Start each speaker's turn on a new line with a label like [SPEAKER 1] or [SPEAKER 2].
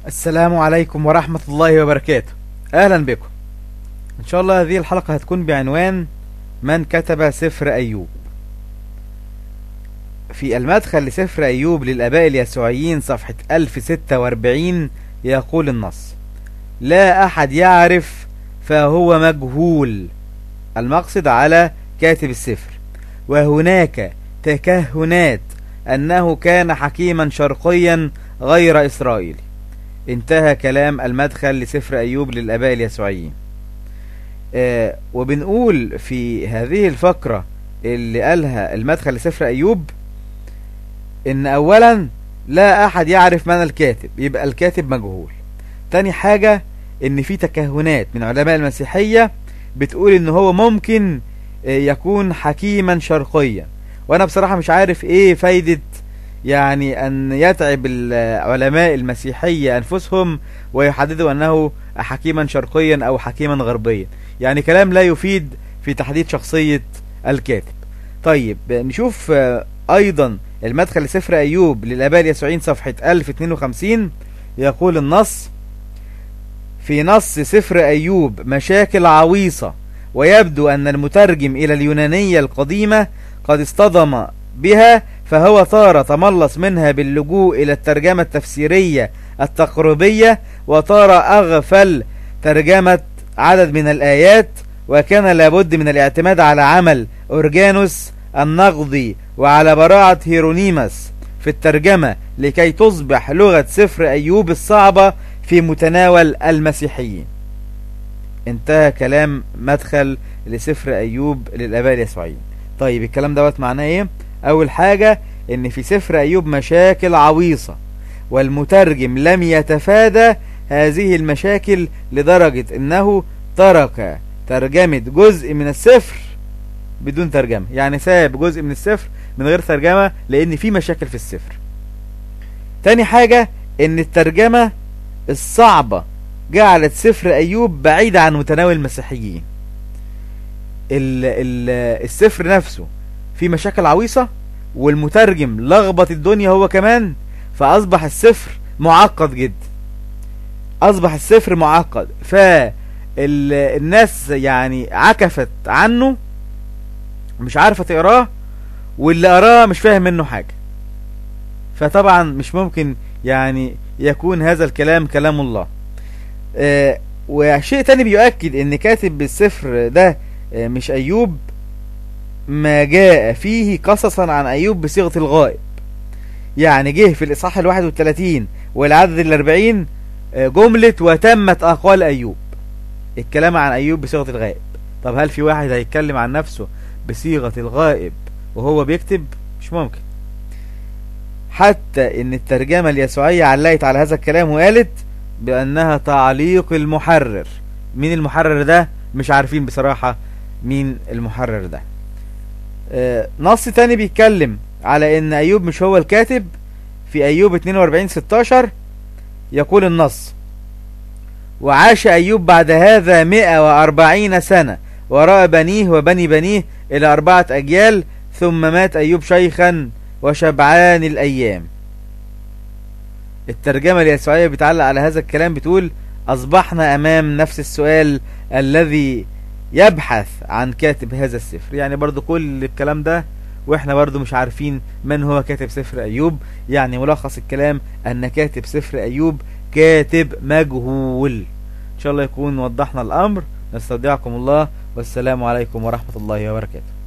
[SPEAKER 1] السلام عليكم ورحمة الله وبركاته. أهلا بكم. إن شاء الله هذه الحلقة هتكون بعنوان من كتب سفر أيوب. في المدخل لسفر أيوب للآباء اليسوعيين صفحة 1046 يقول النص: لا أحد يعرف فهو مجهول، المقصد على كاتب السفر، وهناك تكهنات أنه كان حكيما شرقيا غير إسرائيلي. انتهى كلام المدخل لسفر أيوب للآباء اليسوعيين. وبنقول في هذه الفقرة اللي قالها المدخل لسفر أيوب إن أولا لا أحد يعرف من الكاتب، يبقى الكاتب مجهول. تاني حاجة إن في تكهنات من علماء المسيحية بتقول إن هو ممكن يكون حكيما شرقيا، وأنا بصراحة مش عارف إيه فايدة يعني أن يتعب العلماء المسيحية أنفسهم ويحددوا أنه حكيما شرقيا أو حكيما غربيا، يعني كلام لا يفيد في تحديد شخصية الكاتب. طيب نشوف أيضا المدخل لسفر أيوب للآباء اليسوعيين صفحة 1052. يقول النص: في نص سفر أيوب مشاكل عويصة، ويبدو أن المترجم إلى اليونانية القديمة قد اصطدم بها، فهو طار تملص منها باللجوء إلى الترجمة التفسيرية التقريبية، وطار أغفل ترجمة عدد من الآيات، وكان لابد من الاعتماد على عمل أورجانوس النقضي وعلى براعة هيرونيموس في الترجمة لكي تصبح لغة سفر أيوب الصعبة في متناول المسيحيين. انتهى كلام مدخل لسفر أيوب للآباء اليسوعيين. طيب الكلام دوت معناه ايه؟ اول حاجة ان في سفر أيوب مشاكل عويصة، والمترجم لم يتفادى هذه المشاكل لدرجة انه ترك ترجمة جزء من السفر بدون ترجمة، يعني ساب جزء من السفر من غير ترجمة لان في مشاكل في السفر. تاني حاجة ان الترجمة الصعبة جعلت سفر أيوب بعيد عن متناول المسيحيين. السفر نفسه في مشاكل عويصة، والمترجم لخبط الدنيا هو كمان، فأصبح السفر معقد جدا. أصبح السفر معقد، فالناس يعني عكفت عنه، مش عارفة تقراه، واللي قراه مش فاهم منه حاجة. فطبعا مش ممكن يعني يكون هذا الكلام كلام الله. وشيء تاني بيؤكد ان كاتب السفر ده مش أيوب، ما جاء فيه قصصا عن أيوب بصيغة الغائب. يعني جه في الإصحاح 31 والعدد 40 جملة وتمت أقوال أيوب، الكلام عن أيوب بصيغة الغائب. طب هل في واحد هيتكلم عن نفسه بصيغة الغائب وهو بيكتب؟ مش ممكن. حتى ان الترجمة اليسوعية علقت على هذا الكلام وقالت بأنها تعليق المحرر. مين المحرر ده؟ مش عارفين بصراحة مين المحرر ده. نص تاني بيتكلم على ان أيوب مش هو الكاتب. في أيوب 42:16 يقول النص: وعاش أيوب بعد هذا 140 سنة وراء بنيه وبني بنيه إلى 4 أجيال، ثم مات أيوب شيخا وشبعان الأيام. الترجمة اليسوعية بتعلق على هذا الكلام، بتقول: أصبحنا أمام نفس السؤال الذي يبحث عن كاتب هذا السفر. يعني برضو كل الكلام ده وإحنا برضو مش عارفين من هو كاتب سفر أيوب. يعني ملخص الكلام أن كاتب سفر أيوب كاتب مجهول. إن شاء الله يكون وضحنا الأمر. نستودعكم الله، والسلام عليكم ورحمة الله وبركاته.